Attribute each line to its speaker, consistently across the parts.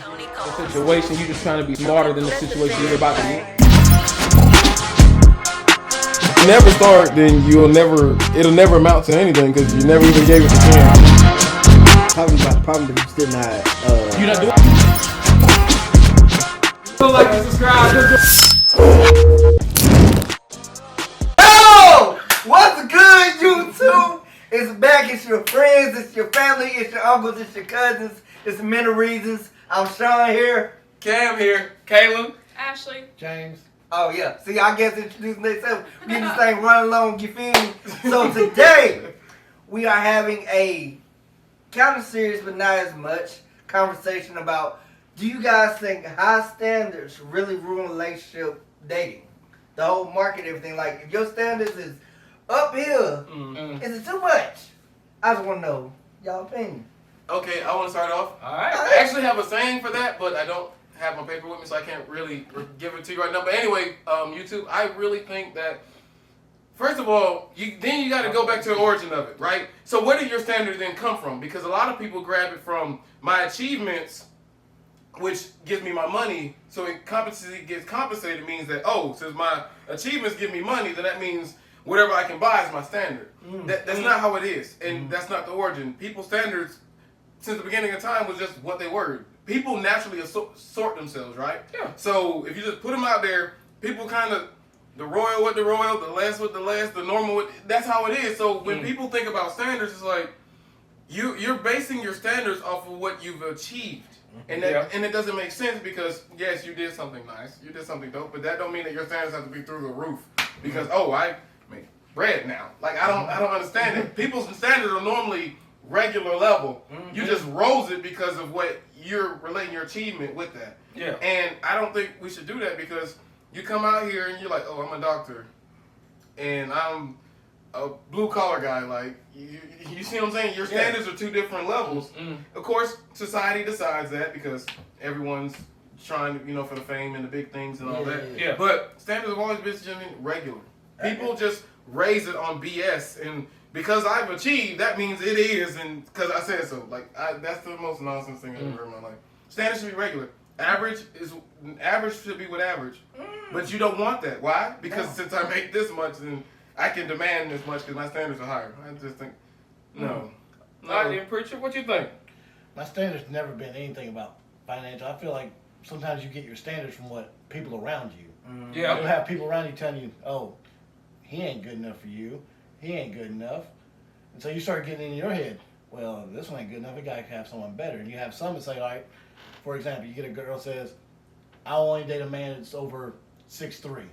Speaker 1: The situation, you just trying to be smarter than the situation you're about to be.
Speaker 2: If you never start, then it'll never amount to anything because you never even gave it a chance.
Speaker 3: Talking about the problem, but you still not.
Speaker 1: You not doing. Feel like and subscribe.
Speaker 3: Yo! What's good, YouTube? It's back. It's your friends. It's your family. It's your uncles. It's your cousins. It's many reasons. I'm Sean here.
Speaker 1: Cam here. Caleb.
Speaker 4: Ashley.
Speaker 3: James. Oh, yeah. See, I guess introducing themselves. We get this thing running along, you feel me? So today, we are having a kind of serious, but not as much, conversation about, do you guys think high standards really ruin relationship dating? The whole market, everything. Like, if your standards is up here, is it too much? I just want to know y'all opinion.
Speaker 5: Okay, I want to start off.
Speaker 1: All right.
Speaker 5: I actually have a saying for that, but I don't have my paper with me, so I can't really give it to you right now. But anyway, YouTube, I really think that, first of all, you got to go back to the origin of it, right? So where did your standard then come from? Because a lot of people grab it from my achievements, which gives me my money. So it gets compensated means that, oh, since my achievements give me money, then that means whatever I can buy is my standard. That's not how it is, and that's not the origin. People's standards, since the beginning of time, was just what they were. People naturally sort themselves, right? Yeah. So if you just put them out there, people kind of, the royal with the royal, the less with the less, the normal with, that's how it is. So when people think about standards, it's like, you're basing your standards off of what you've achieved. And and it doesn't make sense because, yes, you did something nice, you did something dope, but that don't mean that your standards have to be through the roof. Because, oh, I make bread now. Like, I don't understand it. People's standards are normally regular level. You just rose it because of what you're relating your achievement with that. Yeah. And I don't think we should do that because you come out here and you're like, oh, I'm a doctor and I'm a blue collar guy. Like, you see what I'm saying? Your standards are two different levels. Of course, society decides that because everyone's trying to, for the fame and the big things and all that. Yeah. But standards have always been regular. People just raise it on BS, and because I've achieved, that means it is, and because I said so. Like, that's the most nonsense thing I've ever heard in my life. Standards should be regular. Average should be with average, but you don't want that. Why? Because since I make this much, then I can demand this much because my standards are higher. I just think, no.
Speaker 1: I didn't preach it. What you think?
Speaker 6: My standards never been anything about financial. I feel like sometimes you get your standards from what people around you.
Speaker 1: Yeah.
Speaker 6: You'll have people around you telling you, oh, he ain't good enough for you. He ain't good enough. And so you start getting in your head, well, this one ain't good enough. A guy can have someone better. And you have some that say, all right, for example, you get a girl says, I only date a man that's over 6'3".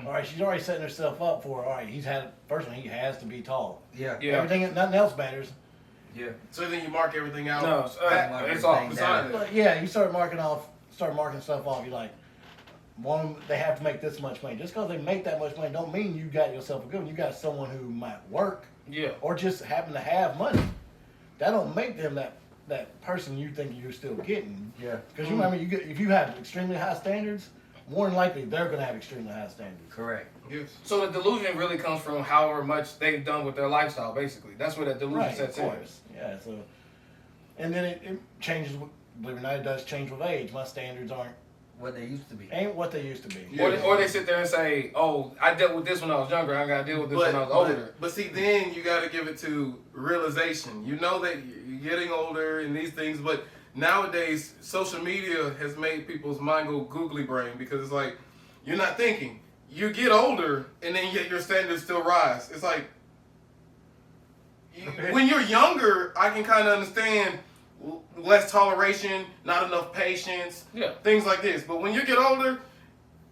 Speaker 6: All right, she's already setting herself up for, all right, he has to be tall.
Speaker 3: Yeah.
Speaker 6: Everything, nothing else matters.
Speaker 5: Yeah. So then you mark everything out.
Speaker 1: No, it's all beside
Speaker 6: But yeah, you start marking stuff off. You're like, they have to make this much money. Just because they make that much money don't mean you got yourself a good one. You got someone who might work, or just happen to have money. That don't make them that person you think you're still getting. Yeah. Because you remember, if you have extremely high standards, more than likely they're going to have extremely high standards.
Speaker 3: Correct.
Speaker 5: Yes.
Speaker 1: So the delusion really comes from however much they've done with their lifestyle, basically. That's where that delusion sets in.
Speaker 6: Yeah. So, and then it changes. Believe it or not, it does change with age. My standards
Speaker 3: what they used to be.
Speaker 6: Ain't what they used to be.
Speaker 1: Yeah. Or they sit there and say, oh, I dealt with this when I was younger, I got to deal with this when I was older.
Speaker 5: But see, then you got to give it to realization. You know that you're getting older and these things, but nowadays, social media has made people's mind go googly brain because it's like, you're not thinking. You get older and then yet your standards still rise. It's like, when you're younger, I can kind of understand less toleration, not enough patience, things like this. But when you get older,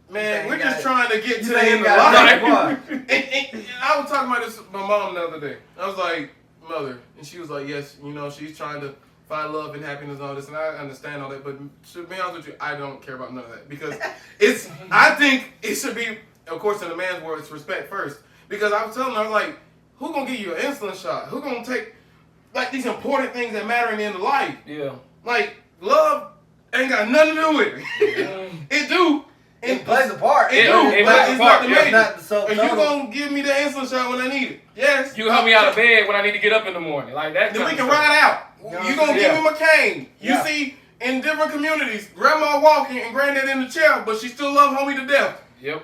Speaker 5: man, we're just trying to get to the end of life. And I was talking about this with my mom the other day. I was like, mother, and she was like, yes, she's trying to find love and happiness and all this, and I understand all that, but to be honest with you, I don't care about none of that, because I think it should be, of course, in a man's world, it's respect first, because I was telling her, I was like, who gonna give you an insulin shot? Who gonna take, like, these important things that matter in the end of life? Yeah. Like, love ain't got nothing to do with it. It do.
Speaker 3: It plays a part.
Speaker 5: It do, but it's not the major.
Speaker 3: Are
Speaker 5: you gonna give me the insulin shot when I need it? Yes.
Speaker 1: You help me out of bed when I need to get up in the morning. Like that.
Speaker 5: Then we can ride out. You gonna give me my cane. You see, in different communities. Grandma walking and granddad in the chair, but she still love homie to death.
Speaker 1: Yep.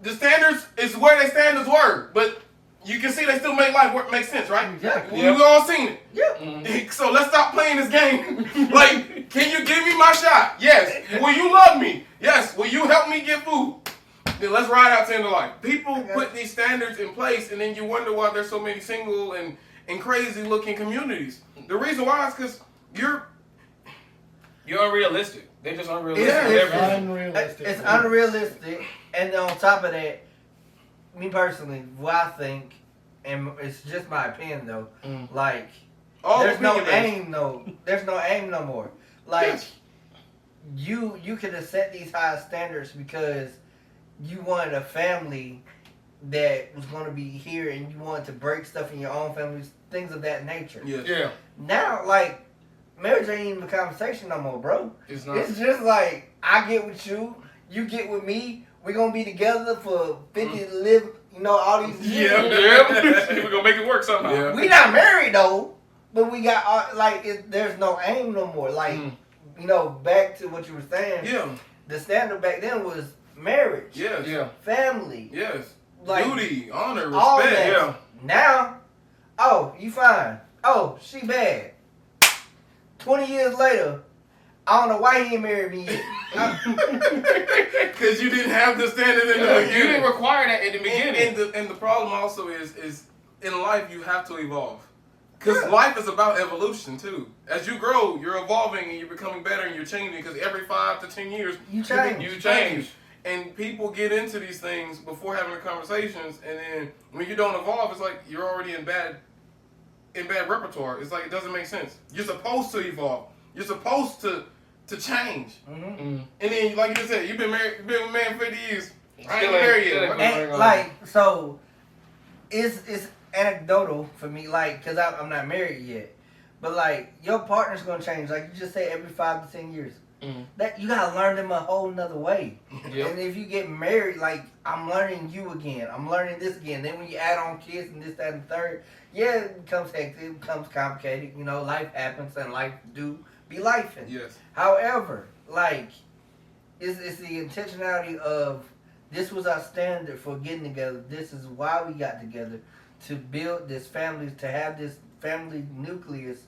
Speaker 5: The standards is where they standards were, but you can see they still make life work, make sense, right?
Speaker 3: Exactly.
Speaker 5: We all seen it.
Speaker 3: Yep.
Speaker 5: So let's stop playing this game. Like, can you give me my shot? Yes. Will you love me? Yes. Will you help me get food? Then let's ride out to end of life. People put these standards in place, and then you wonder why there's so many single and crazy looking communities. The reason why is because you're
Speaker 1: unrealistic. They're just unrealistic.
Speaker 3: It's
Speaker 6: Unrealistic.
Speaker 3: It's unrealistic, and on top of that, me personally, what I think, and it's just my opinion though, like there's no aim no more. Like you could have set these high standards because you wanted a family that was going to be here, and you wanted to break stuff in your own families, things of that nature.
Speaker 5: Yes.
Speaker 1: Yeah.
Speaker 3: Now, like, marriage ain't even a conversation no more, bro.
Speaker 1: It's not.
Speaker 3: It's just like, I get with you, you get with me, we're going to be together for 50 to live, all these years.
Speaker 1: We're gonna make it work somehow.
Speaker 5: Yeah.
Speaker 3: We not married, though, but we got, there's no aim no more. Like, back to what you were saying.
Speaker 5: Yeah.
Speaker 3: The standard back then was marriage.
Speaker 5: Yes.
Speaker 1: Yeah.
Speaker 3: Family.
Speaker 5: Yes.
Speaker 3: Like,
Speaker 5: duty, honor,
Speaker 3: all
Speaker 5: respect.
Speaker 3: that.
Speaker 5: Yeah.
Speaker 3: Now, oh, you fine. Oh, she bad. 20 years later, I don't know why he ain't married me yet.
Speaker 5: Because you didn't have the standard in the beginning.
Speaker 1: You didn't require that in the beginning.
Speaker 5: And the problem also is in life you have to evolve. Because life is about evolution too. As you grow, you're evolving and you're becoming better and you're changing. Because every 5 to 10 years,
Speaker 3: You change.
Speaker 5: You change. And people get into these things before having the conversations, and then when you don't evolve, it's like you're already in bad repertoire. It's like it doesn't make sense. You're supposed to evolve. You're supposed to change. And then, like you just said, you've been with a man for 50 years. I ain't married yet.
Speaker 3: And, like, so it's anecdotal for me, like, because I'm not married yet. But, like, your partner's going to change. Like you just said, every 5 to 10 years. That you gotta learn them a whole nother way. And if you get married, like, I'm learning you again, I'm learning this again. Then when you add on kids and this, that, and the third, it becomes hectic, it becomes complicated. Life happens and life do be lifing.
Speaker 5: Yes.
Speaker 3: However, like, it's the intentionality of this was our standard for getting together. This is why we got together, to build this family, to have this family nucleus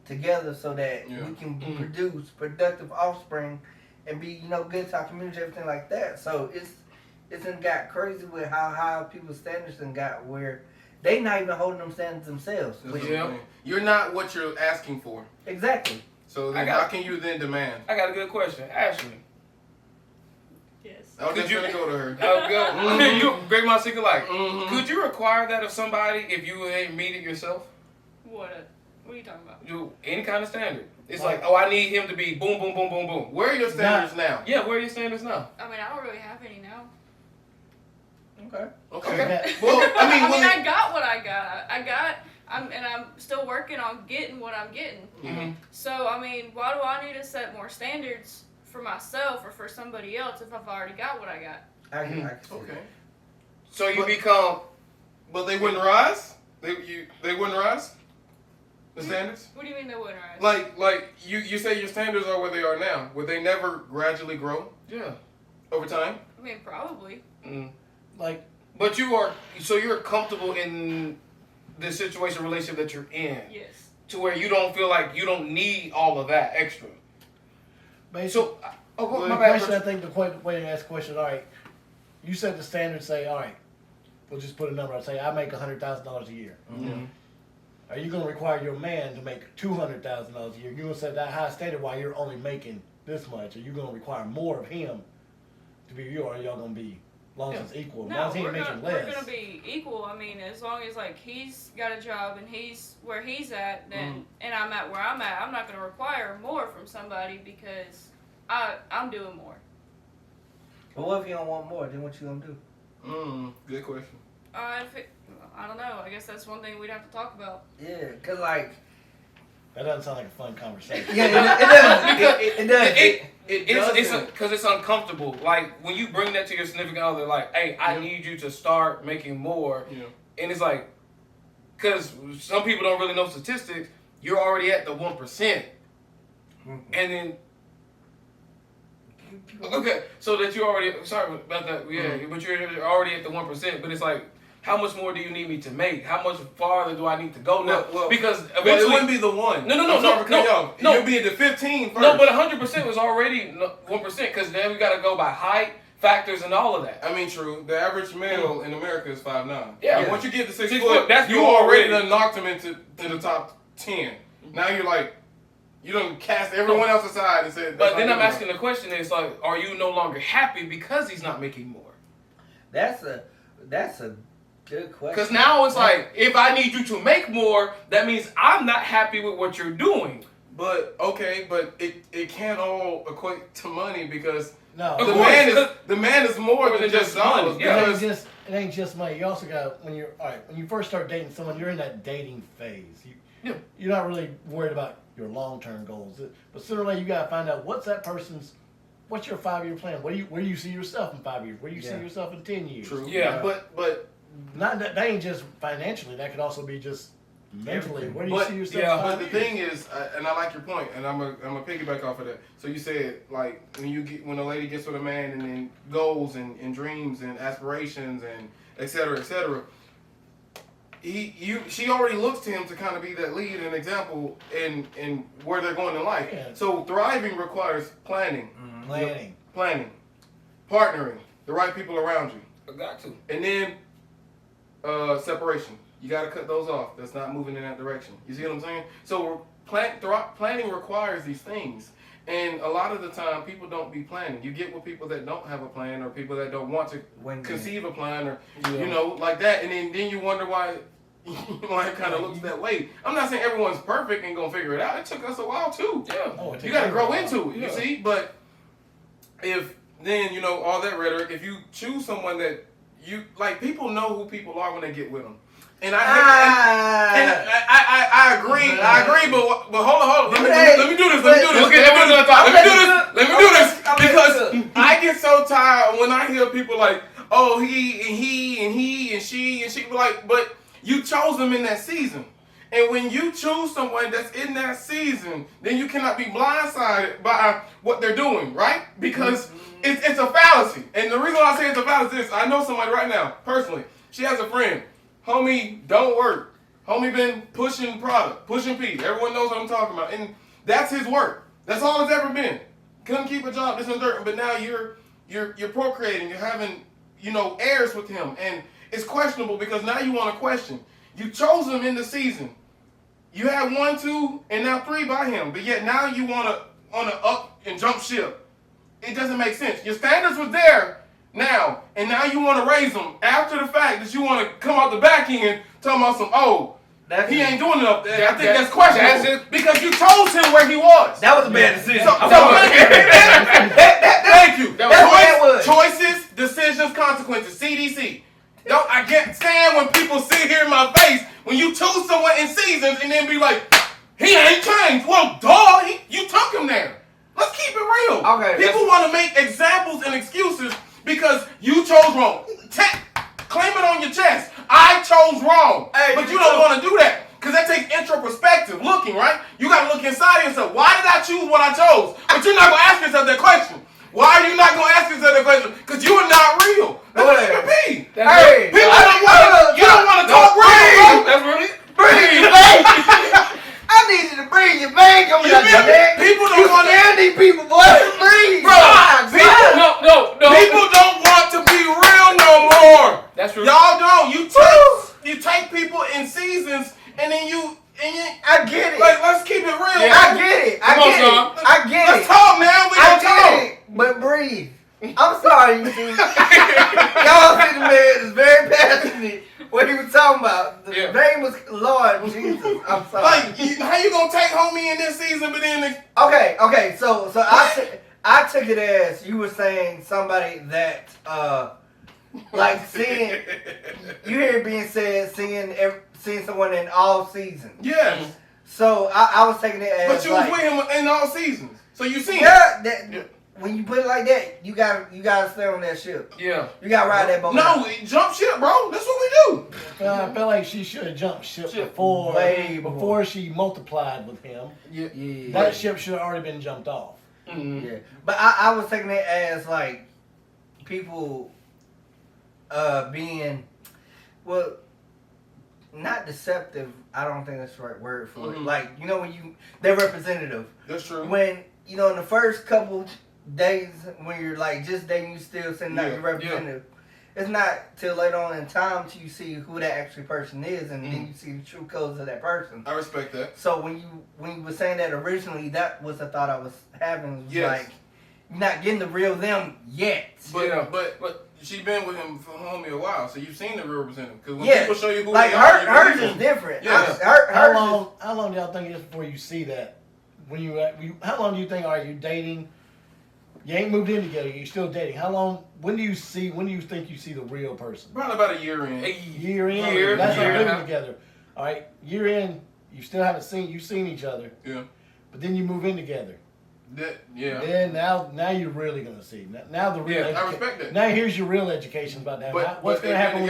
Speaker 3: together so that we can produce productive offspring and be, good to our community, everything like that. So it's done got crazy with how high people's standards done got where they not even holding them standards themselves.
Speaker 5: You're not what you're asking for.
Speaker 3: Exactly.
Speaker 5: So then how can you then demand?
Speaker 1: I got a good question. Ashley.
Speaker 5: Yes. I was just going to go to her.
Speaker 1: You break my secret life. Could you require that of somebody if you ain't meet it yourself?
Speaker 4: What are you talking about?
Speaker 1: Any kind of standard. It's like, I need him to be boom, boom, boom, boom, boom.
Speaker 5: Where are your standards now?
Speaker 1: Yeah, where are your standards now?
Speaker 4: I mean, I don't really have any now.
Speaker 3: Okay.
Speaker 5: Well,
Speaker 4: I got what I got. I'm still working on getting what I'm getting. So, I mean, why do I need to set more standards for myself or for somebody else if I've already got what I got?
Speaker 3: I can
Speaker 5: Okay.
Speaker 1: So you become...
Speaker 5: But they wouldn't rise? They wouldn't rise? The standards?
Speaker 4: What do you mean they wouldn't rise?
Speaker 5: Like you say your standards are where they are now. Would they never gradually grow?
Speaker 1: Yeah.
Speaker 5: Over time?
Speaker 4: I mean, probably.
Speaker 1: But you're comfortable in the situation, relationship that you're in.
Speaker 4: Yes.
Speaker 1: To where you don't feel like you don't need all of that extra.
Speaker 6: Basically,
Speaker 1: my bad.
Speaker 6: I think the way to ask the question, all right, you said the standards say, all right, we'll just put a number. I'll say I make $100,000 a year. Are you going to require your man to make $200,000 a year? You're going to set that high standard while you're only making this much. Are you going to require more of him to be you, or are y'all going to be, as long as it's equal?
Speaker 4: No,
Speaker 6: we're
Speaker 4: going to be equal. I mean, as long as, like, he's got a job and he's where he's at, then and I'm at where I'm at, I'm not going to require more from somebody because I'm doing more.
Speaker 3: But what if you don't want more? Then what you going to do?
Speaker 5: Good question.
Speaker 4: I don't know. I guess that's one thing we'd have to talk about.
Speaker 3: Yeah, because, like...
Speaker 6: That doesn't sound like a fun conversation.
Speaker 3: Yeah, it does.
Speaker 1: It's because it's uncomfortable. Like, when you bring that to your significant other, like, hey, I need you to start making more.
Speaker 5: Yeah.
Speaker 1: And it's like, because some people don't really know statistics, you're already at the 1%. And then Okay, so that you already sorry about that. Yeah, but you're already at the 1%. But it's like, how much more do you need me to make? How much farther do I need to go now?
Speaker 5: Well,
Speaker 1: because
Speaker 5: it
Speaker 1: eventually,
Speaker 5: wouldn't be the one.
Speaker 1: No.
Speaker 5: You'll be at the 15 first.
Speaker 1: No, but 100% was already 1% because then we got to go by height, factors, and all of that.
Speaker 5: I mean, true. The average male in America is 5'9".
Speaker 1: Yeah.
Speaker 5: And once you get to 6
Speaker 1: 6
Speaker 5: foot,
Speaker 1: foot, that's
Speaker 5: you
Speaker 1: you
Speaker 5: already
Speaker 1: already.
Speaker 5: done knocked him into the top 10. Now you're like, you done cast everyone else aside and said.
Speaker 1: But then I'm asking the question: is like, are you no longer happy because he's not making more?
Speaker 3: That's a good question.
Speaker 1: Because now it's like, if I need you to make more, that means I'm not happy with what you're doing.
Speaker 5: But okay, but it can't all equate to money because
Speaker 6: No.
Speaker 1: Of
Speaker 5: the
Speaker 1: course,
Speaker 5: man is more than just dollars.
Speaker 1: money. Yeah.
Speaker 5: Because
Speaker 6: It ain't just money. You also got when you first start dating someone, you're in that dating phase. You're not really worried about your long-term goals, but sooner or later you gotta find out what's your 5-year plan. Where do you see yourself in 5 years? Where do you see yourself in 10 years?
Speaker 5: True.
Speaker 1: Yeah.
Speaker 5: But
Speaker 6: Not that ain't just financially. That could also be just mentally. Where do you
Speaker 5: But-
Speaker 6: see yourself?
Speaker 1: yeah,
Speaker 6: in 5
Speaker 5: But the
Speaker 6: years?
Speaker 5: thing is, and I like your point, and I'm a piggyback off of that. So you said like when a lady gets with a man and then goals and dreams and aspirations and et cetera, she already looks to him to kind of be that lead and example in where they're going in life.
Speaker 6: Yeah.
Speaker 5: So thriving requires planning,
Speaker 6: Planning.
Speaker 5: partnering, the right people around you,
Speaker 1: I got to.
Speaker 5: and then separation. You got to cut those off. That's not moving in that direction. You see what I'm saying? So planning requires these things. And a lot of the time, people don't be planning. You get with people that don't have a plan or people that don't want to conceive a plan or, like that. And then you wonder why life kind of looks that way. I'm not saying everyone's perfect and going to figure it out. It took us a while, too.
Speaker 1: Yeah.
Speaker 6: Oh,
Speaker 5: You got to grow into it, you
Speaker 1: Yeah.
Speaker 5: see? But if then, all that rhetoric, if you choose someone that people know who people are when they get with them. And I agree, but hold on. Let me do this. Because I get so tired when I hear people like, oh, he and she be like, but you chose them in that season. And when you choose someone that's in that season, then you cannot be blindsided by what they're doing, right? Because it's a fallacy. And the reason why I say it's a fallacy is I know somebody right now, personally. She has a friend. Homie don't work. Homie been pushing product, pushing P. Everyone knows what I'm talking about. And that's his work. That's all it's ever been. Couldn't keep a job, this and that. But now you're procreating. You're having, heirs with him. And it's questionable because now you want to question. You chose him in the season. You had 1, 2, and now 3 by him. But yet now you want to up and jump ship. It doesn't make sense. Your standards was there now, and now you want to raise them after the fact that you want to come out the back end talking about he ain't doing enough. I think that's questionable because you chose him where he was.
Speaker 3: That was a bad decision.
Speaker 5: Thank you.
Speaker 3: That's what that was.
Speaker 5: Choices, decisions, consequences. CDC. I can't stand when people sit here in my face when you choose someone in seasons and then be like, he ain't changed. Well, you took him there. Let's keep it real.
Speaker 3: Okay.
Speaker 5: People want to make examples and excuses because you chose wrong. Claim it on your chest. I chose wrong.
Speaker 3: Hey,
Speaker 5: but you don't want to do that because that takes introspective looking, right? You got to look inside of yourself. Why did I choose what I chose? But you're not going to ask yourself that question. Why are you not going to ask yourself that question? Because you are not real. That's what it be.
Speaker 3: Hey,
Speaker 5: people don't want to talk real.
Speaker 1: That's really
Speaker 3: breathe, I need you to breathe. Your vein coming out your neck.
Speaker 5: People don't want to.
Speaker 3: These people, boy, breathe.
Speaker 5: Bro,
Speaker 1: no.
Speaker 5: People don't want to be real no more.
Speaker 1: That's true.
Speaker 5: Y'all don't. You take people in seasons and then
Speaker 3: I get it.
Speaker 5: Like, let's keep it real.
Speaker 1: Yeah.
Speaker 3: I get it. I get it.
Speaker 5: Let's talk, man. We
Speaker 3: I
Speaker 5: gonna talk.
Speaker 3: get it. But breathe. I'm sorry, you see. Y'all see the man is very passionate. What he was talking about. The name was Lord Jesus. I'm sorry.
Speaker 5: Like, how you gonna take homie in this season, but then
Speaker 3: Okay. So I took it as you were saying somebody that like seeing you hear it being said seeing someone in all seasons.
Speaker 5: Yes.
Speaker 3: So I was taking it as.
Speaker 5: But you was with him in all seasons, so you seen
Speaker 3: it. When you put it like that, you gotta stay on that ship.
Speaker 1: Yeah.
Speaker 3: You gotta ride that boat.
Speaker 5: No, jump ship, bro. That's what we do.
Speaker 6: I felt like she should have jumped ship before she multiplied with him.
Speaker 3: Yeah.
Speaker 6: That ship should have already been jumped off.
Speaker 1: Mm-hmm.
Speaker 3: Yeah, but I was taking it as like people being not deceptive. I don't think that's the right word for it. Like, you know, when they're representative.
Speaker 5: That's true.
Speaker 3: When, you know, in the first couple days when you're like just dating, you still sending out your representative. It's not till later on in time till you see who that actually person is, and then you see the true colors of that person.
Speaker 5: I respect that.
Speaker 3: So when you were saying that originally, that was the thought I was having. Was like, you're not getting the real them yet.
Speaker 5: But she been with him for homie a while, so you've seen the real representative. Because when people show you who
Speaker 3: like
Speaker 5: they are,
Speaker 3: hers is different.
Speaker 5: Yeah.
Speaker 6: How long do y'all think it is before you see that? How long do you think are you dating? You ain't moved in together. You're still dating. How long? When do you think you see the real person?
Speaker 5: Probably about a year in.
Speaker 6: Year in. That's not living together. All right. Year in. You still haven't seen. You've seen each other.
Speaker 5: Yeah.
Speaker 6: But then you move in together.
Speaker 5: Yeah.
Speaker 6: Then now you're really gonna see. Now the real.
Speaker 5: I respect that.
Speaker 6: Now here's your real education about that. What's gonna happen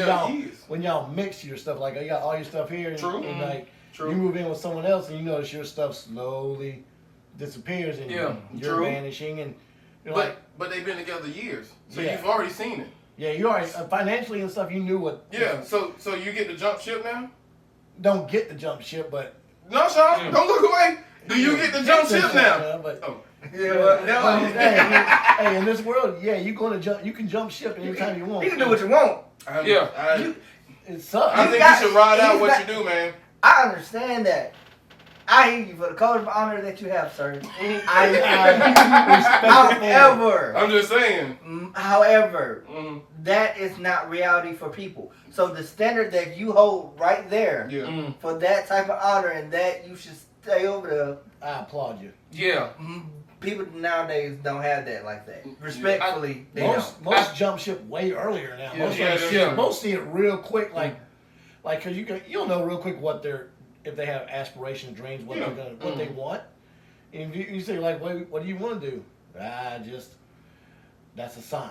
Speaker 6: when y'all mix your stuff? Like you got all your stuff here, and like you move in with someone else, and you notice your stuff slowly disappears, and you're vanishing, and.
Speaker 5: But they've been together years, so you've already seen it.
Speaker 6: Yeah, you already financially and stuff. You knew what.
Speaker 5: Yeah, so you get the jump ship now.
Speaker 6: Don't get the jump ship, but
Speaker 5: no, Sean, don't look away. Do you get the jump ship now?
Speaker 6: Hey, in this world, you gonna jump. You can jump ship anytime you want.
Speaker 3: You can do what you want.
Speaker 6: It sucks.
Speaker 5: I think you should ride out what you do, man.
Speaker 3: I understand that. I hear you for the code of honor that you have, sir. However,
Speaker 5: I'm just saying.
Speaker 3: However, that is not reality for people. So the standard that you hold right there for that type of honor and that you should stay over there.
Speaker 6: I applaud you.
Speaker 1: Yeah.
Speaker 3: People nowadays don't have that like that. Respectfully,
Speaker 6: most jump ship way earlier now. Most see it real quick, like because you'll know real quick if they have aspirations, dreams, what they want. And you say like, what do you want to do? That's a sign.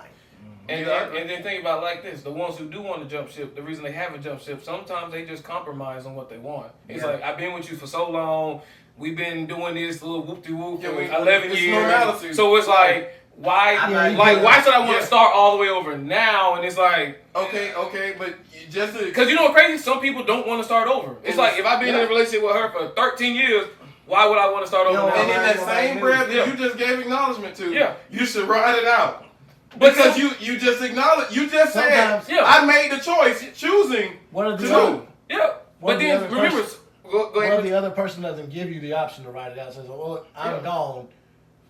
Speaker 1: And then think about it like this: the ones who do want to jump ship, the reason they haven't jumped ship, sometimes they just compromise on what they want. It's like, I've been with you for so long, we've been doing this little whoop-de-whoop for 11 years. So it's like, why should I want to start all the way over now? And it's like,
Speaker 5: okay, but
Speaker 1: because you know what's crazy? Some people don't want to start over. It's like, if I've been in a relationship with her for 13 years, why would I want to start over now?
Speaker 5: And in that same breath that you just gave acknowledgement to, you should ride it out. Because you just acknowledge, you just said, I made the choice, choosing to do.
Speaker 1: Yeah. But then, remember, go ahead.
Speaker 6: What if the other person doesn't give you the option to write it out? Says, well, I'm gone.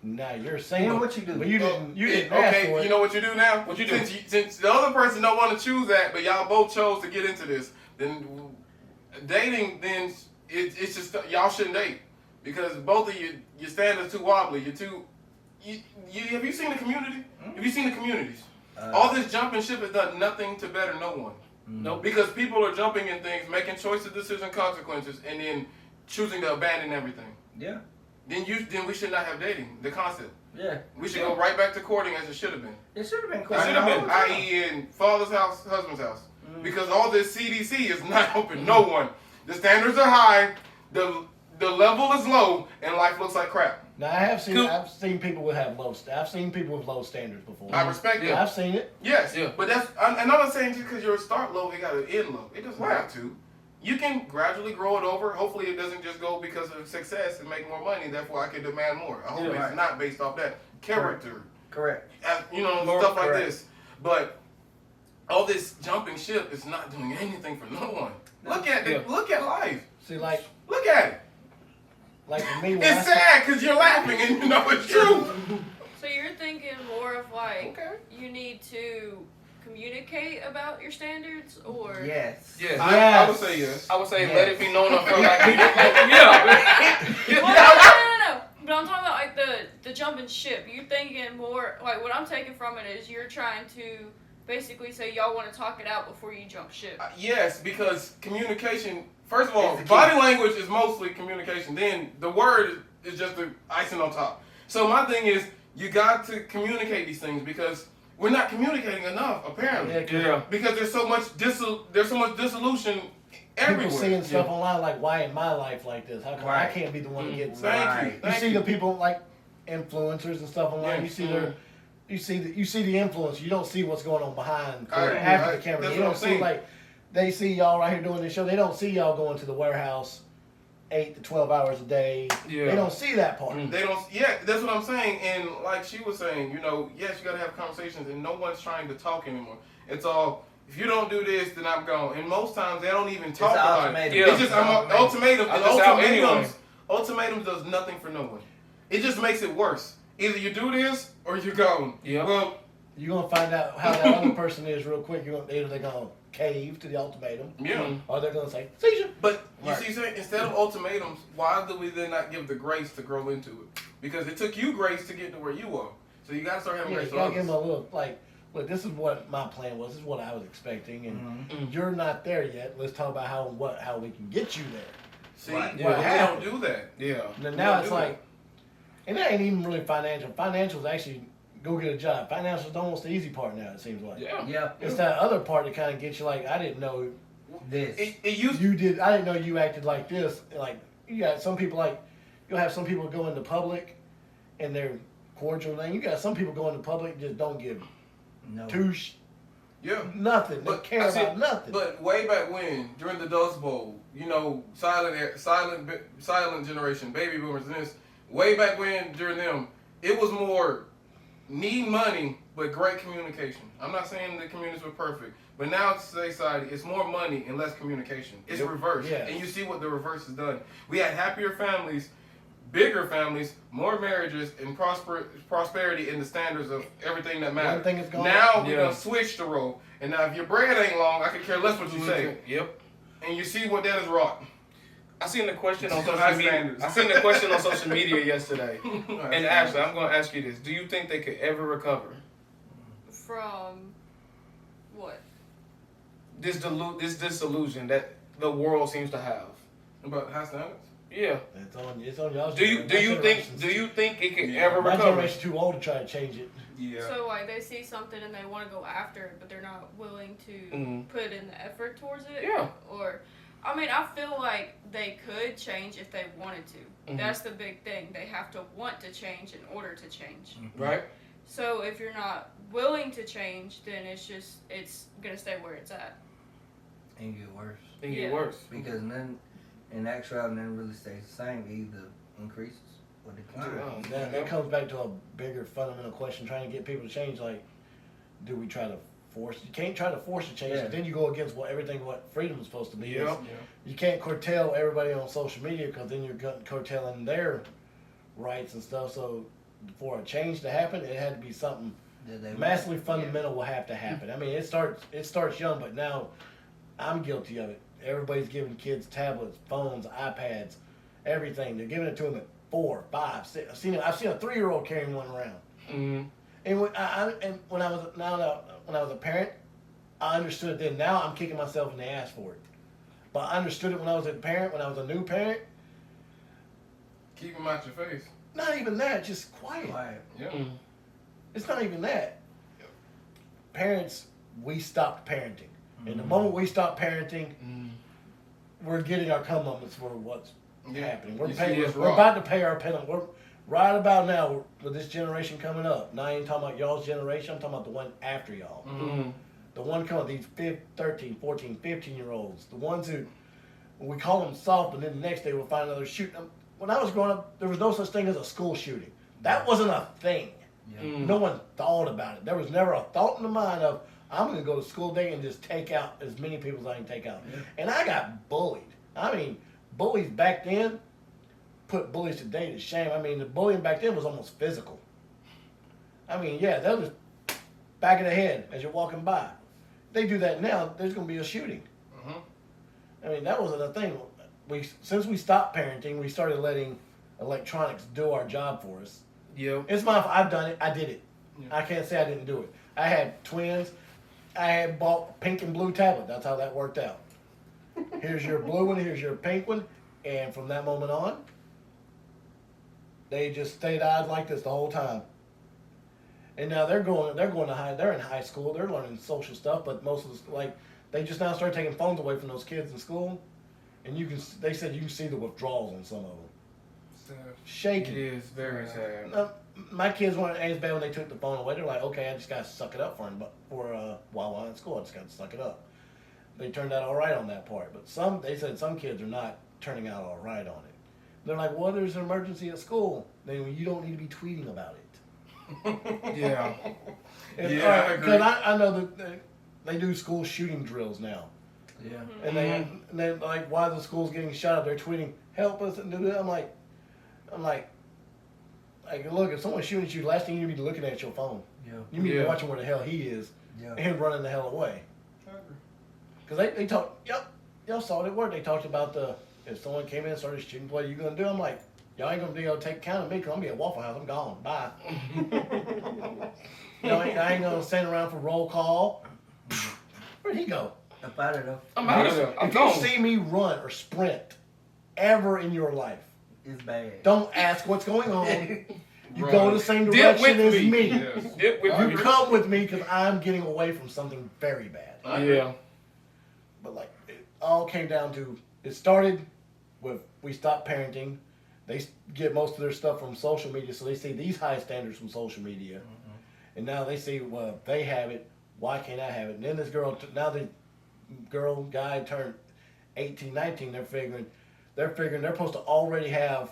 Speaker 6: Now you're saying
Speaker 3: what you do.
Speaker 6: But you didn't ask for it.
Speaker 5: You know what you do now? What you do? Since the other person don't want to choose that, but y'all both chose to get into this, then dating, then it's just, y'all shouldn't date. Because both of you, your standards too wobbly. You're too... have you seen the community? Have you seen the communities? All this jumping ship has done nothing to better no one. No, because people are jumping in things, making choices, decisions, consequences, and then choosing to abandon everything.
Speaker 3: Yeah.
Speaker 5: Then we should not have dating. The concept.
Speaker 3: Yeah.
Speaker 5: We should go right back to courting as it should have been.
Speaker 3: It should have been
Speaker 5: It should have been, i.e., in father's house, husband's house, because all this CDC is not helping no one. The standards are high. The level is low, and life looks like crap.
Speaker 6: Now I've seen people I've seen people with low standards before.
Speaker 5: I respect that.
Speaker 6: I've seen it.
Speaker 5: Yes, but I'm not saying just because you're a start low, it got to end low. It doesn't have to. You can gradually grow it over. Hopefully, it doesn't just go because of success and make more money. Therefore, I can demand more. I hope it's not based off that character.
Speaker 3: Correct.
Speaker 5: Stuff like this. But all this jumping ship is not doing anything for no one. Look at it. Look at life.
Speaker 6: See,
Speaker 5: look at it.
Speaker 6: Like for me,
Speaker 5: it's sad because you're laughing and you know it's true.
Speaker 4: So you're thinking more of like you need to communicate about your standards, or
Speaker 3: yes.
Speaker 5: I would say yes.
Speaker 1: I would say let it be known up front. Like,
Speaker 4: no. But I'm talking about like the jumping ship. You're thinking more like what I'm taking from it is you're trying to basically say y'all want to talk it out before you jump ship.
Speaker 5: Yes, because communication. First of all, body language is mostly communication. Then the word is just the icing on top. So my thing is, you got to communicate these things because we're not communicating enough, apparently. Because there's so much dissolution everywhere.
Speaker 6: People seeing stuff online like, why ain't my life like this? How come I can't be the one to get
Speaker 5: Thank you.
Speaker 6: You see the people like influencers and stuff online. You see their, you see the influence. You don't see what's going on behind
Speaker 5: Right,
Speaker 6: after
Speaker 5: right.
Speaker 6: the camera.
Speaker 5: That's
Speaker 6: You
Speaker 5: what
Speaker 6: don't
Speaker 5: I'm
Speaker 6: see
Speaker 5: saying.
Speaker 6: like they see y'all right here doing this show. They don't see y'all going to the warehouse 8 to 12 hours a day.
Speaker 1: Yeah.
Speaker 6: They don't see that part.
Speaker 5: They don't. Yeah, that's what I'm saying. And like she was saying, yes, you gotta have conversations, and no one's trying to talk anymore. It's all, if you don't do this, then I'm gone. And most times they don't even talk about it.
Speaker 3: ultimatum.
Speaker 1: Yeah.
Speaker 5: It's just ultimatum.
Speaker 1: I'm
Speaker 5: And
Speaker 1: just out anyway.
Speaker 5: ultimatums does nothing for no one. It just makes it worse. Either you do this or you're gone.
Speaker 1: Yeah.
Speaker 5: Well,
Speaker 6: You're gonna find out how that other person is real quick. Either they're gonna cave to the ultimatum,
Speaker 5: yeah.
Speaker 6: or they're gonna say seizure.
Speaker 5: But you
Speaker 3: Right.
Speaker 5: see, instead of ultimatums, why do we then not give the grace to grow into it? Because it took you grace to get to where you are. So you gotta start having
Speaker 6: Yeah,
Speaker 5: grace
Speaker 6: you
Speaker 5: for
Speaker 6: gotta give
Speaker 5: others.
Speaker 6: them a little look. This is what my plan was. This is what I was expecting, and
Speaker 1: Mhm.
Speaker 6: you're not there yet. Let's talk about how we can get you there.
Speaker 5: See,
Speaker 3: Right.
Speaker 5: yeah,
Speaker 6: What
Speaker 5: we
Speaker 6: happened?
Speaker 5: don't do that.
Speaker 1: Yeah.
Speaker 6: And
Speaker 5: Yeah,
Speaker 6: now it's
Speaker 5: do
Speaker 6: like, and that ain't even really financial. Financial's actually go get a job. Financial's almost the easy part now. It seems like.
Speaker 1: Yeah.
Speaker 3: Yeah.
Speaker 6: It's that other part that kind of gets you like, I didn't know
Speaker 3: This.
Speaker 5: It used
Speaker 6: you did. I didn't know you acted like this. Like you got some people you'll have some people go into public, and they're cordial. And you got some people go into public and just don't give
Speaker 3: No.
Speaker 5: yeah.
Speaker 6: nothing. They
Speaker 5: But
Speaker 6: care
Speaker 5: I see-
Speaker 6: about nothing.
Speaker 5: But way back when, during the Dust Bowl, silent generation, baby boomers, and this, way back when, during them, it was more need money, but great communication. I'm not saying the communities were perfect, but now in today's society, it's more money and less communication. It's reversed.
Speaker 6: Yeah.
Speaker 5: And you see what the reverse has done. We had happier families, bigger families, more marriages, and prosperity in the standards of everything that matters.
Speaker 6: One thing is gone.
Speaker 5: Now we're
Speaker 1: Yeah.
Speaker 5: gonna switch the role. And now if your bread ain't long, I could care less what you say.
Speaker 1: Yep.
Speaker 5: And you see what that has wrought.
Speaker 1: I seen the question on
Speaker 5: High
Speaker 1: social media.
Speaker 5: standards.
Speaker 1: I seen the question on social media yesterday. And Ashley, I'm going to ask you this: do you think they could ever recover
Speaker 4: From what?
Speaker 1: this disillusion that the world seems to have?
Speaker 5: About high standards?
Speaker 1: Yeah.
Speaker 6: It's on y'all.
Speaker 1: Do you think it could ever
Speaker 6: My
Speaker 1: recover?
Speaker 6: generation's too old to try to change it.
Speaker 5: Yeah.
Speaker 4: So like they see something and they want to go after it, but they're not willing to
Speaker 1: Mhm.
Speaker 4: put in the effort towards it.
Speaker 1: Yeah.
Speaker 4: Or, I mean, I feel like they could change if they wanted to.
Speaker 1: Mhm.
Speaker 4: That's the big thing. They have to want to change in order to change.
Speaker 1: Right.
Speaker 4: So if you're not willing to change, then it's gonna stay where it's at.
Speaker 3: And get worse.
Speaker 1: It get
Speaker 4: Yeah.
Speaker 1: worse.
Speaker 3: Because none, in actuality, none really stays the same. It either increases or declines.
Speaker 6: That comes back to a bigger fundamental question: trying to get people to change. Like, do we try to force? You can't try to force a change.
Speaker 3: Yeah.
Speaker 6: Then you go against everything what freedom is supposed to be.
Speaker 1: Yep.
Speaker 6: You can't curtail everybody on social media because then you're curtailing their rights and stuff. So for a change to happen, it had to be something
Speaker 3: That they
Speaker 6: massively fundamental will have to happen. I mean, it starts young, but now I'm guilty of it. Everybody's giving kids tablets, phones, iPads, everything. They're giving it to them at 4, 5, 6. I've seen a 3-year-old carrying one around.
Speaker 1: Mm-hmm.
Speaker 6: And when I was a parent, I understood it then. Now I'm kicking myself in the ass for it. But I understood it when I was a parent. When I was a new parent,
Speaker 5: Keep them out your face.
Speaker 6: not even that. Just quiet.
Speaker 3: Quiet.
Speaker 5: Yeah.
Speaker 1: Mm-hmm.
Speaker 6: It's not even that. Parents, we stopped parenting. And the
Speaker 3: Mhm.
Speaker 6: moment we stop parenting,
Speaker 1: Mm-hmm.
Speaker 6: we're getting our comeuppance for what's happening. We're
Speaker 5: You see
Speaker 6: paying.
Speaker 5: what's
Speaker 6: We're
Speaker 5: wrong.
Speaker 6: about to pay our penalty. We're right about now with this generation coming up. Now I ain't talking about y'all's generation. I'm talking about the one after y'all.
Speaker 1: Mm-hmm.
Speaker 6: The one coming, these 13, 14, 15-year-olds. The ones who, we call them soft, and then the next day we'll find another shooting. When I was growing up, there was no such thing as a school shooting. That wasn't a thing.
Speaker 3: Yeah.
Speaker 1: Mm-hmm.
Speaker 6: No one thought about it. There was never a thought in the mind of, I'm going to go to school day and just take out as many people as I can take out.
Speaker 3: Yeah.
Speaker 6: And I got bullied. I mean, bullies back then put bullies today to shame. I mean, the bullying back then was almost physical. I mean, yeah, they'll just back of the head as you're walking by. They do that now, there's going to be a shooting.
Speaker 5: Mhm.
Speaker 6: I mean, that wasn't a thing. Since we stopped parenting, we started letting electronics do our job for us.
Speaker 1: Yep.
Speaker 6: It's my fault. I've done it. I did it.
Speaker 5: Yeah.
Speaker 6: I can't say I didn't do it. I had twins. I had bought pink and blue tablet. That's how that worked out. Here's your blue one. Here's your pink one. And from that moment on, they just stayed eyes like this the whole time. And now they're going to they're in high school. They're learning social stuff. But most of the they just now start taking phones away from those kids in school. And they said you can see the withdrawals on some of them. shaking.
Speaker 1: It is very sad.
Speaker 6: My kids weren't as bad when they took the phone away. They're like, okay, I just gotta suck it up for while I'm in school. I just gotta suck it up. They turned out all right on that part, but they said some kids are not turning out all right on it. They're like, well, there's an emergency at school. Then you don't need to be tweeting about it.
Speaker 1: Yeah.
Speaker 5: I agree.
Speaker 6: Because I know that they do school shooting drills now.
Speaker 3: Yeah.
Speaker 6: And they like, why the school's getting shot up? They're tweeting, help us and do that. I'm like, look, if someone's shooting at you, the last thing you need to be looking at your phone.
Speaker 3: Yeah.
Speaker 6: You need to be watching where the hell he is and running the hell away. Because they talked, y'all saw it at work. They talked about if someone came in and started shooting, what are you going to do? I'm like, y'all ain't going to be able to take account of me because I'm going to be at Waffle House. I'm gone. Bye. I ain't going to stand around for roll call. Where'd he go?
Speaker 3: Up out of there.
Speaker 1: I'm out of there. I'm
Speaker 6: If you
Speaker 1: gone.
Speaker 6: see me run or sprint ever in your life,
Speaker 3: It's bad.
Speaker 6: don't ask what's going on. You
Speaker 5: Run.
Speaker 6: go the same
Speaker 1: Dip
Speaker 6: direction
Speaker 1: with
Speaker 6: as
Speaker 1: me.
Speaker 6: me.
Speaker 5: Yes.
Speaker 1: Dip with
Speaker 6: You
Speaker 1: me.
Speaker 6: come with me because I'm getting away from something very bad.
Speaker 1: Yeah.
Speaker 6: But like, it all came down to, it started with, we stopped parenting. They get most of their stuff from social media, so they see these high standards from social media. And now they see, well, they have it, why can't I have it? And then this now the guy turned 18, 19, they're figuring they're supposed to already have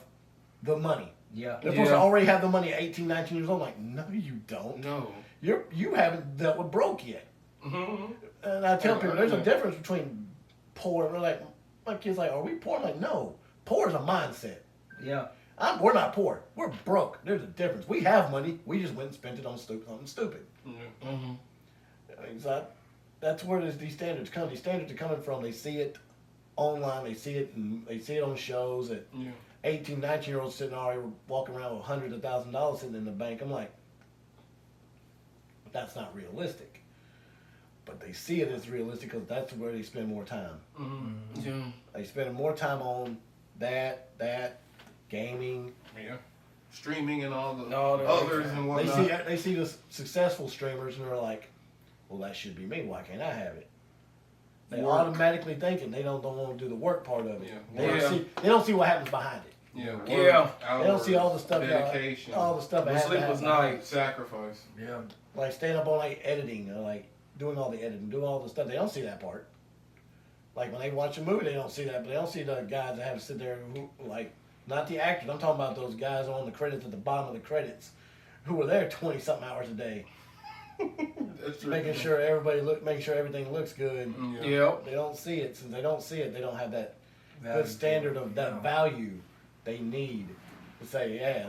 Speaker 6: the money.
Speaker 3: Yeah.
Speaker 6: They're supposed to already have the money at 18, 19 years old. I'm like, no, you don't.
Speaker 1: No.
Speaker 6: You haven't dealt with broke yet.
Speaker 1: Mm-hmm.
Speaker 6: And I tell people, there's a difference between poor. They're like, my kid's like, are we poor? I'm like, no. Poor is a mindset.
Speaker 3: Yeah.
Speaker 6: We're not poor. We're broke. There's a difference. We have money. We just went and spent it on something stupid.
Speaker 1: Mm-hmm.
Speaker 6: That's where these standards come. These standards are coming from. They see it online. They see it on shows. That 18, 19-year-olds sitting already walking around with hundreds of $1,000s sitting in the bank. I'm like, that's not realistic. But they see it as realistic because that's where they spend more time.
Speaker 1: Mm-hmm. Yeah.
Speaker 6: They spend more time on that gaming.
Speaker 5: Yeah. Streaming and all the
Speaker 1: No, they're-
Speaker 5: others and whatnot.
Speaker 6: They see the successful streamers and they're like, well, that should be me. Why can't I have it? They automatically thinking they don't want to do the work part of it.
Speaker 5: Yeah.
Speaker 6: They don't see what happens behind it.
Speaker 5: Yeah. Work,
Speaker 1: Yeah.
Speaker 6: They don't see all the stuff.
Speaker 5: Dedication.
Speaker 6: All the stuff.
Speaker 1: The
Speaker 6: that has to
Speaker 1: sleepless
Speaker 6: happen.
Speaker 1: nights.
Speaker 5: Sacrifice.
Speaker 3: Yeah.
Speaker 6: Like staying up all night editing, or like doing all the editing, doing all the stuff. They don't see that part. Like when they watch a movie, they don't see that, but they don't see the guys that have to sit there who, like, not the actors. I'm talking about those guys on the credits at the bottom of the credits who were there 20-something hours a day.
Speaker 5: That's true.
Speaker 6: Making sure everything looks good.
Speaker 1: Yep.
Speaker 6: They don't see it. Since they don't see it, they don't have that
Speaker 3: Value.
Speaker 6: good standard of that value they need to say, yeah,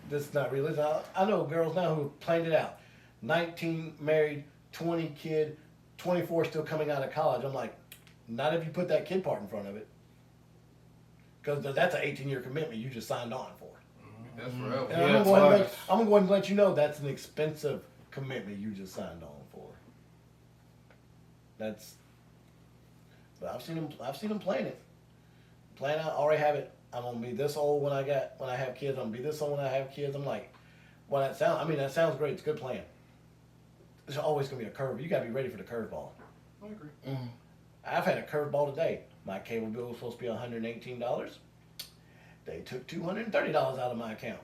Speaker 6: this is not realistic. I know girls now who planned it out. 19 married, 20 kid, 24 still coming out of college. I'm like, not if you put that kid part in front of it. Because that's an 18-year commitment you just signed on for.
Speaker 5: That's forever.
Speaker 6: And I'm going to go ahead and let you know that's an expensive commitment you just signed on for. But I've seen them plan it. Plan out, already have it. I'm gonna be this old when I have kids. I'm gonna be this old when I have kids. I'm like, well, that sounds great. It's a good plan. There's always gonna be a curve. You gotta be ready for the curveball.
Speaker 5: I agree.
Speaker 1: Mm-hmm.
Speaker 6: I've had a curveball today. My cable bill was supposed to be $118. They took $230 out of my account.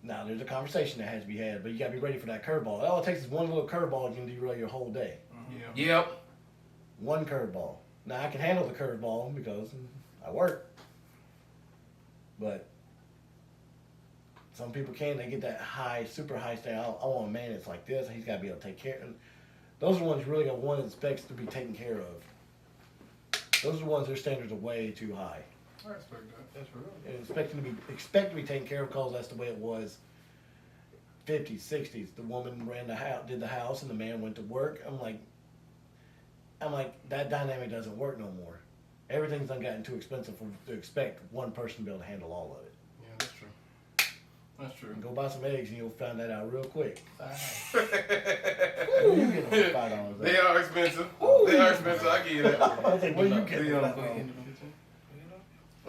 Speaker 6: Now there's a conversation that has to be had, but you gotta be ready for that curveball. All it takes is one little curveball and you can derail your whole day.
Speaker 5: Yeah.
Speaker 1: Yep.
Speaker 6: One curveball. Now I can handle the curveball because I work. But some people can't. They get that super high standard. I want a man that's like this. He's got to be able to take care. And those are the ones you really got one that expects to be taken care of. Those are the ones their standards are way too high.
Speaker 5: I respect that. That's real.
Speaker 6: And expect to be taken care of because that's the way it was. 50s, 60s. The woman ran the house, did the house, and the man went to work. I'm like, that dynamic doesn't work no more. Everything's done gotten too expensive to expect one person to be able to handle all of it.
Speaker 5: Yeah, that's true. That's true.
Speaker 6: Go buy some eggs and you'll find that out real quick. Where you getting those $5?
Speaker 5: They are expensive. They are expensive. I get it.
Speaker 6: I was like, where you getting
Speaker 5: Yeah.
Speaker 6: that?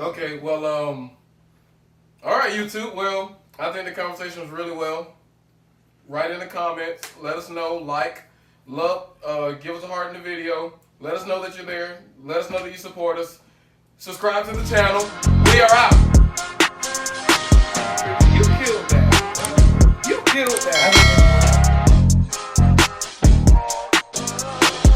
Speaker 5: Okay, well, all right, YouTube. Well, I think the conversation was really well. Write in the comments. Let us know. Like, love, give us a heart in the video. Let us know that you're there. Let us know that you support us. Subscribe to the channel. We are out.
Speaker 1: killed that.